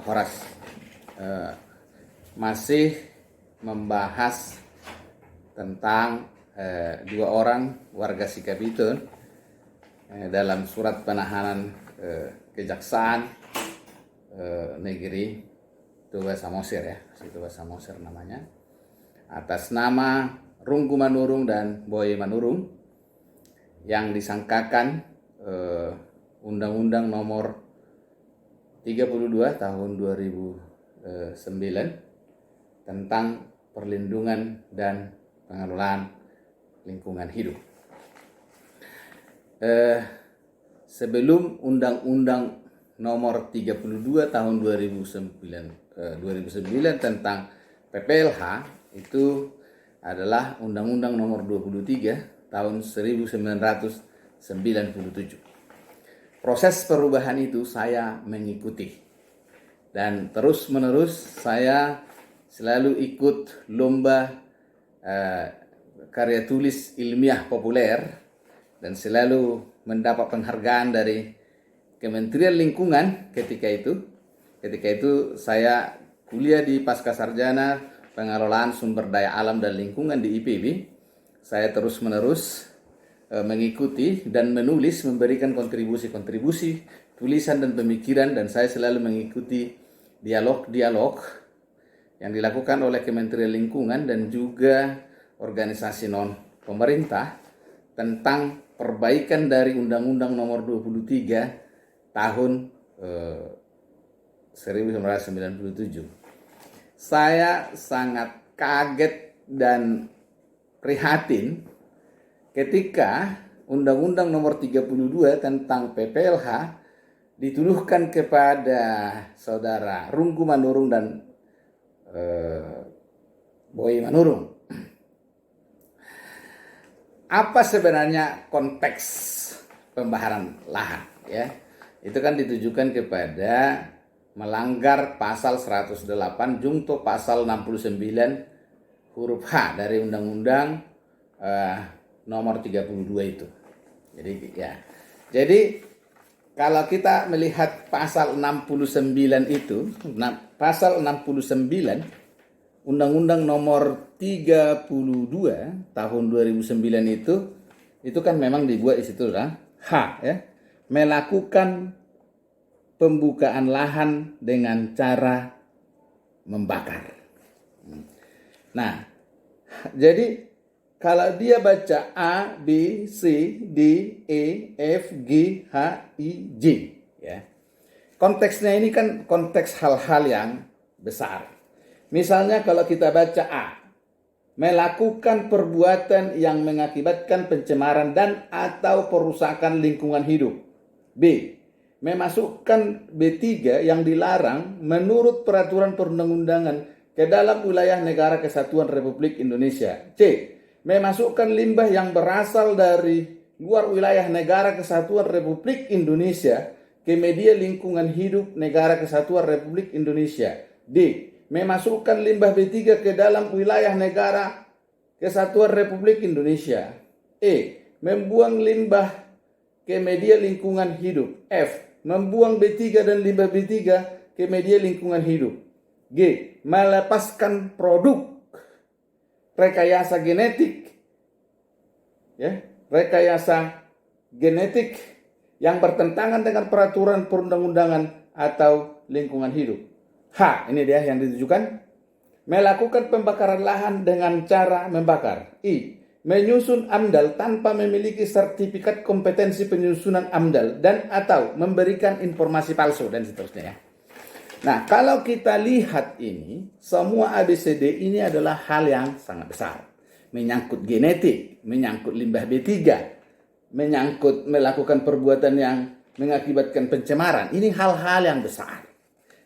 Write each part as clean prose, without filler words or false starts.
Horas masih membahas tentang dua orang warga Sikapitun dalam surat penahanan Kejaksaan Negeri Tuba Samosir, ya, Tuba Samosir namanya, atas nama Runggu Manurung dan Boy Manurung yang disangkakan Undang-Undang Nomor 32 tahun 2009 tentang perlindungan dan pengelolaan lingkungan hidup. Sebelum Undang-Undang Nomor 32 tahun 2009 tentang PPLH itu adalah Undang-Undang Nomor 23 tahun 1997. Proses perubahan itu saya mengikuti, dan terus-menerus saya selalu ikut lomba karya tulis ilmiah populer dan selalu mendapat penghargaan dari Kementerian Lingkungan ketika itu. Ketika itu saya kuliah di Pascasarjana Pengelolaan Sumber Daya Alam dan Lingkungan di IPB. Saya terus-menerus mengikuti dan menulis, memberikan kontribusi-kontribusi tulisan dan pemikiran, dan saya selalu mengikuti dialog-dialog yang dilakukan oleh Kementerian Lingkungan dan juga organisasi non-pemerintah tentang perbaikan dari Undang-Undang Nomor 23 tahun 1997. Saya sangat kaget dan prihatin ketika Undang-Undang Nomor 32 tentang PPLH dituduhkan kepada saudara Runggu Manurung dan Boy Manurung. Apa sebenarnya konteks pembaharan lahan, ya? Itu kan ditujukan kepada melanggar pasal 108 jungto pasal 69 huruf H dari Undang-Undang Nomor 32 itu. Jadi kalau kita melihat pasal 69 itu, pasal 69 Undang-Undang Nomor 32 tahun 2009 itu kan memang dibuat di situ lah H, ya, melakukan pembukaan lahan dengan cara membakar. Nah, jadi kalau dia baca A, B, C, D, E, F, G, H, I, J, ya. Konteksnya ini kan konteks hal-hal yang besar. Misalnya kalau kita baca A, melakukan perbuatan yang mengakibatkan pencemaran dan atau perusakan lingkungan hidup. B, memasukkan B3 yang dilarang menurut peraturan perundang-undangan ke dalam wilayah negara kesatuan Republik Indonesia. C, memasukkan limbah yang berasal dari luar wilayah negara kesatuan Republik Indonesia ke media lingkungan hidup negara kesatuan Republik Indonesia. D, memasukkan limbah B3 ke dalam wilayah negara kesatuan Republik Indonesia. E, membuang limbah ke media lingkungan hidup. F, membuang B3 dan limbah B3 ke media lingkungan hidup. G, melepaskan produk rekayasa genetik, ya, rekayasa genetik yang bertentangan dengan peraturan perundang-undangan atau lingkungan hidup. H, ini dia yang ditujukan, melakukan pembakaran lahan dengan cara membakar. I, menyusun AMDAL tanpa memiliki sertifikat kompetensi penyusunan AMDAL dan atau memberikan informasi palsu, dan seterusnya, ya. Nah, kalau kita lihat ini, semua ABCD ini adalah hal yang sangat besar. Menyangkut genetik, menyangkut limbah B3, menyangkut melakukan perbuatan yang mengakibatkan pencemaran. Ini hal-hal yang besar.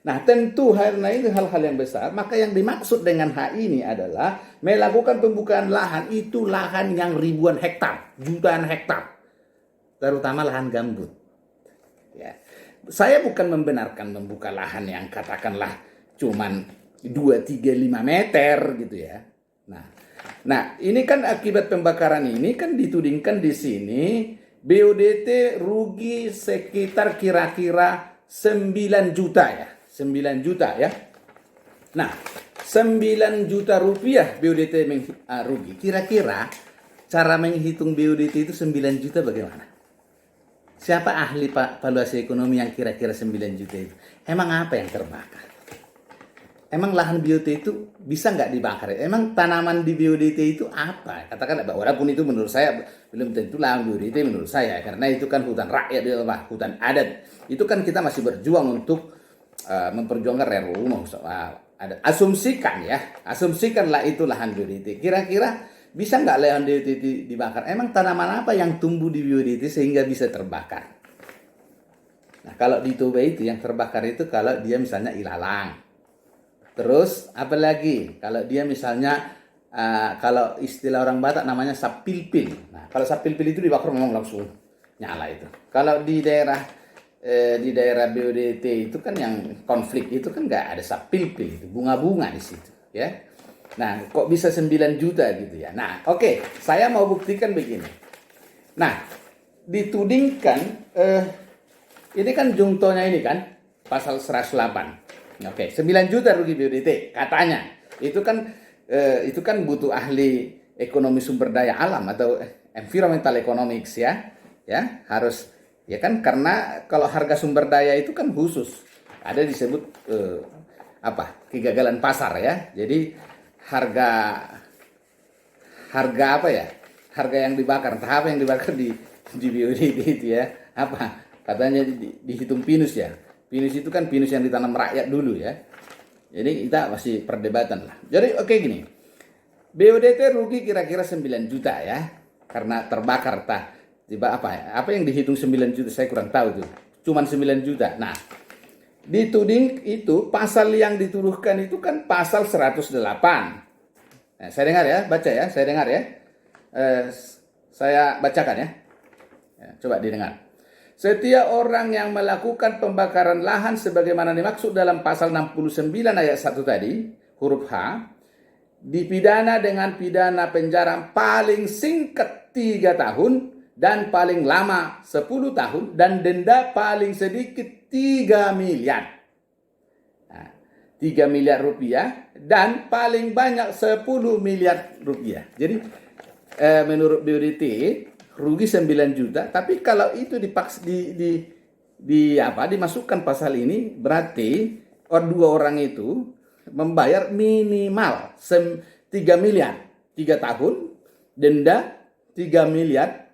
Nah, tentu karena itu hal-hal yang besar, maka yang dimaksud dengan H ini adalah melakukan pembukaan lahan, itu lahan yang ribuan hektar, jutaan hektar, terutama lahan gambut. Ya. Saya bukan membenarkan membuka lahan yang katakanlah cuman 2, 3, 5 meter gitu, ya. Nah, ini kan akibat pembakaran ini kan ditudingkan di sini BODT rugi sekitar kira-kira 9 juta, ya. 9 juta ya. Nah, 9 juta rupiah BUDT rugi. Kira-kira cara menghitung BUDT itu 9 juta bagaimana? Siapa ahli valuasi ekonomi yang kira-kira 9 juta itu? Emang apa yang terbakar? Emang lahan BUDT itu bisa nggak dibakar? Emang tanaman di BUDT itu apa? Katakan, walaupun itu menurut saya belum tentu lahan BUDT menurut saya, karena itu kan hutan rakyat, hutan adat. Itu kan kita masih berjuang untuk memperjuangkan RUU. Asumsikanlah itu lahan BUDT. Kira-kira bisa nggak lahan BUDT dibakar? Emang tanaman apa yang tumbuh di BUDT sehingga bisa terbakar? Nah, kalau di Toba itu yang terbakar itu kalau dia misalnya ilalang. Terus apalagi kalau dia misalnya kalau istilah orang Batak namanya sapilpil. Nah, kalau sapilpil itu dibakar memang langsung nyala itu. Kalau di daerah BUDT itu kan yang konflik itu kan nggak ada sapilpil, itu bunga-bunga di situ ya. Nah, kok bisa 9 juta gitu ya. Nah, oke, saya mau buktikan begini. Nah, ditudingkan ini kan jungtonya ini kan pasal 108. Oke, 9 juta rugi BUDT katanya. Itu kan butuh ahli ekonomi sumber daya alam atau environmental economics ya. Ya, harus ya kan, karena kalau harga sumber daya itu kan khusus. Ada disebut kegagalan pasar ya. Jadi harga apa ya? Harga yang dibakar, entah apa yang dibakar di BUDT itu ya. Apa? Katanya dihitung pinus ya. Pinus itu kan pinus yang ditanam rakyat dulu ya. Jadi kita masih perdebatan lah. Jadi oke gini. BUDT rugi kira-kira 9 juta ya. Karena terbakar tiba apa ya? Apa yang dihitung 9 juta saya kurang tahu tuh. Cuman 9 juta. Nah, dituding itu pasal yang dituduhkan itu kan pasal 108. Nah, saya dengar ya, baca ya, saya dengar ya. Saya bacakan ya. Coba didengar. Setiap orang yang melakukan pembakaran lahan sebagaimana dimaksud dalam pasal 69 ayat 1 tadi, huruf H, dipidana dengan pidana penjara paling singkat 3 tahun dan paling lama 10 tahun dan denda paling sedikit 3 miliar. Nah, 3 miliar rupiah dan paling banyak 10 miliar rupiah. Jadi menurut BUDT rugi 9 juta, tapi kalau itu dimasukkan pasal ini berarti dua orang itu membayar minimal 3 miliar 3 tahun, denda 3 miliar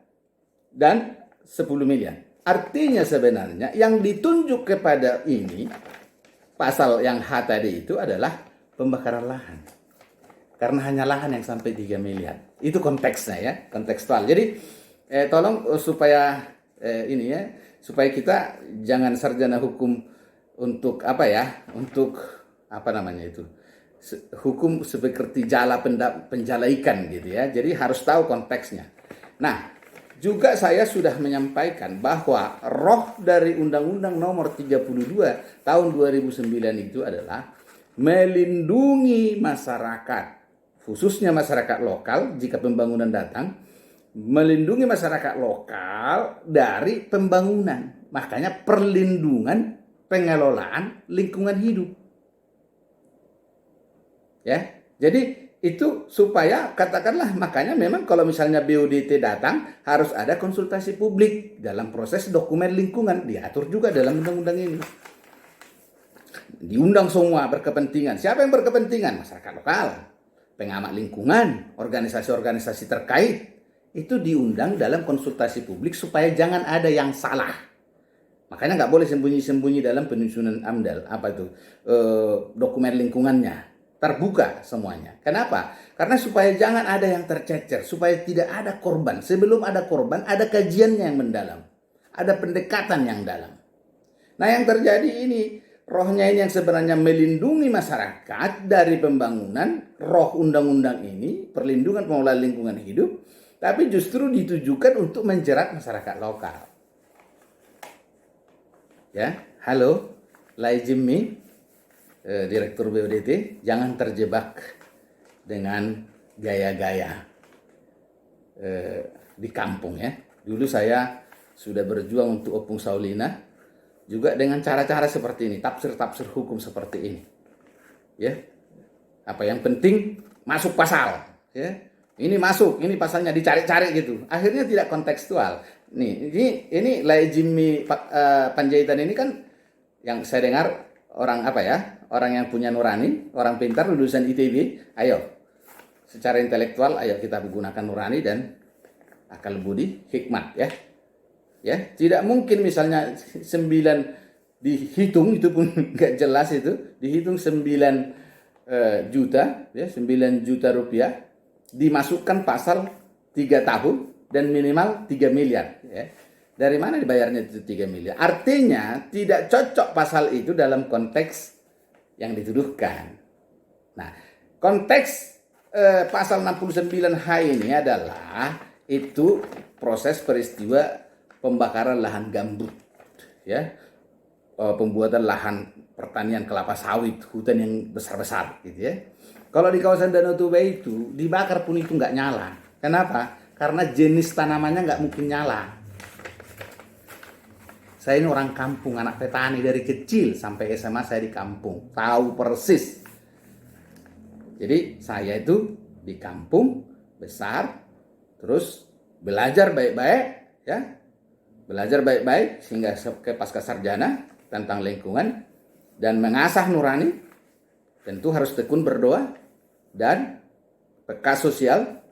dan 10 miliar. Artinya sebenarnya yang ditunjuk kepada ini pasal yang H tadi itu adalah pembakaran lahan. Karena hanya lahan yang sampai 3 miliar. Itu konteksnya ya, kontekstual. Jadi tolong supaya supaya kita jangan sarjana hukum untuk hukum seperti jala penjala ikan gitu ya. Jadi harus tahu konteksnya. Nah, juga saya sudah menyampaikan bahwa roh dari Undang-Undang Nomor 32 Tahun 2009 itu adalah melindungi masyarakat, khususnya masyarakat lokal jika pembangunan datang, melindungi masyarakat lokal dari pembangunan. Makanya perlindungan pengelolaan lingkungan hidup. Ya. Jadi itu supaya katakanlah, makanya memang kalau misalnya BUDT datang harus ada konsultasi publik dalam proses dokumen lingkungan, diatur juga dalam undang-undang ini. Diundang semua berkepentingan. Siapa yang berkepentingan? Masyarakat lokal, pengamat lingkungan, organisasi-organisasi terkait. Itu diundang dalam konsultasi publik supaya jangan ada yang salah. Makanya nggak boleh sembunyi-sembunyi dalam penyusunan AMDAL, dokumen lingkungannya. Terbuka semuanya. Kenapa? Karena supaya jangan ada yang tercecer, supaya tidak ada korban. Sebelum ada korban, ada kajiannya yang mendalam. Ada pendekatan yang dalam. Nah, yang terjadi ini, rohnya ini yang sebenarnya melindungi masyarakat dari pembangunan, roh undang-undang ini, perlindungan pengelolaan lingkungan hidup, tapi justru ditujukan untuk menjerat masyarakat lokal. Ya, halo, Lai Jimmy, Direktur BUDT, jangan terjebak dengan gaya-gaya di kampung ya. Dulu saya sudah berjuang untuk Opung Saulina, juga dengan cara-cara seperti ini, tafsir-tafsir hukum seperti ini. Ya. Apa yang penting masuk pasal, ya. Ini masuk, ini pasalnya dicari-cari gitu. Akhirnya tidak kontekstual. Nih, ini Laejimi Panjaitan ini kan yang saya dengar orang apa ya? Orang yang punya nurani, orang pintar lulusan ITB. Ayo, secara intelektual ayo kita menggunakan nurani dan akal budi, hikmat ya. Ya, tidak mungkin misalnya 9 dihitung itu pun nggak jelas itu, dihitung 9 juta ya, 9 juta rupiah dimasukkan pasal 3 tahun dan minimal 3 miliar ya. Dari mana dibayarnya itu 3 miliar? Artinya tidak cocok pasal itu dalam konteks yang dituduhkan. Nah, konteks pasal 69H ini adalah itu proses peristiwa pembakaran lahan gambut, ya, pembuatan lahan pertanian kelapa sawit, hutan yang besar-besar, gitu ya. Kalau di kawasan Danau Toba itu dibakar pun itu nggak nyala. Kenapa? Karena jenis tanamannya nggak mungkin nyala. Saya ini orang kampung, anak petani dari kecil sampai SMA saya di kampung, tahu persis. Jadi saya itu di kampung besar, terus belajar baik-baik, ya. Belajar baik-baik sehingga ke pasca sarjana tentang lingkungan dan mengasah nurani. Tentu harus tekun berdoa dan peka sosial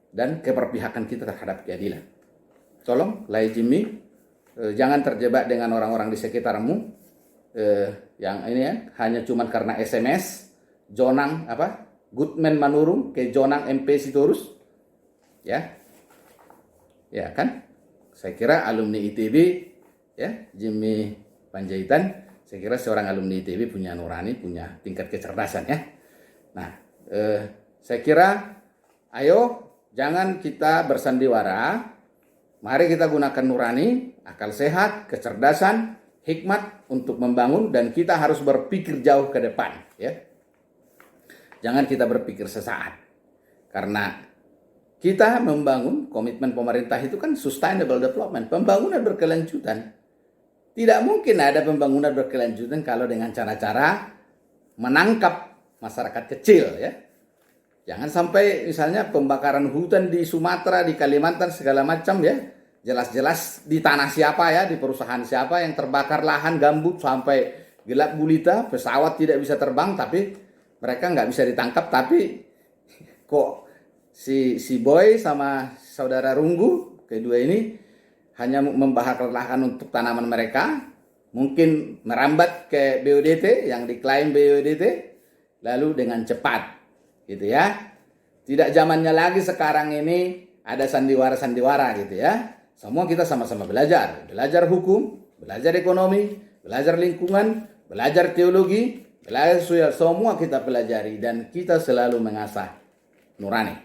dan keberpihakan kita terhadap keadilan. Tolong Laejimi, jangan terjebak dengan orang-orang di sekitarmu yang ini ya, hanya cuma karena SMS Jonang apa Goodman Manurung ke Jonang MP Sitorus, ya kan? Saya kira alumni ITB ya, Jimmy Panjaitan, saya kira seorang alumni ITB punya nurani, punya tingkat kecerdasan ya. Nah, saya kira ayo jangan kita bersandiwara. Mari kita gunakan nurani, akal sehat, kecerdasan, hikmat untuk membangun, dan kita harus berpikir jauh ke depan ya. Jangan kita berpikir sesaat. Karena kita membangun, komitmen pemerintah itu kan sustainable development, pembangunan berkelanjutan. Tidak mungkin ada pembangunan berkelanjutan kalau dengan cara-cara menangkap masyarakat kecil ya. Jangan sampai misalnya pembakaran hutan di Sumatera, di Kalimantan segala macam ya. Jelas-jelas di tanah siapa ya, di perusahaan siapa yang terbakar lahan gambut sampai gelap gulita, pesawat tidak bisa terbang, tapi mereka nggak bisa ditangkap, tapi kok si Boy sama saudara Runggu kedua ini hanya membakar lahan untuk tanaman mereka, mungkin merambat ke BODT yang diklaim BODT, lalu dengan cepat, gitu ya. Tidak zamannya lagi sekarang ini ada sandiwara-sandiwara gitu ya. Semua kita sama-sama belajar hukum, belajar ekonomi, belajar lingkungan, belajar teologi, belajar sosial, semua kita pelajari dan kita selalu mengasah nurani.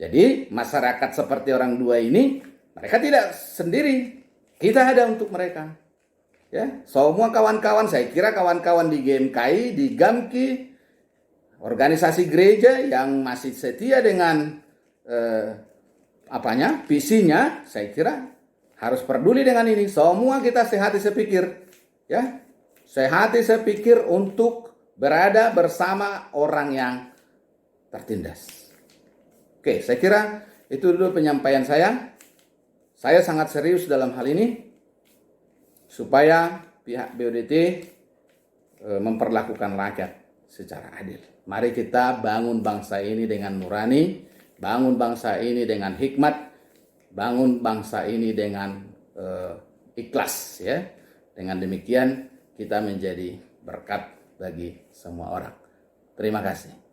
Jadi masyarakat seperti orang dua ini, mereka tidak sendiri. Kita ada untuk mereka. Ya, semua kawan-kawan, saya kira kawan-kawan di GMKI, di GAMKI, organisasi gereja yang masih setia dengan visinya, saya kira harus peduli dengan ini. Semua kita sehati sepikir, ya, sehati sepikir untuk berada bersama orang yang tertindas. Oke, saya kira itu dulu penyampaian saya. Saya sangat serius dalam hal ini supaya pihak BODT memperlakukan rakyat secara adil. Mari kita bangun bangsa ini dengan nurani, bangun bangsa ini dengan hikmat, bangun bangsa ini dengan ikhlas ya. Dengan demikian kita menjadi berkat bagi semua orang. Terima kasih.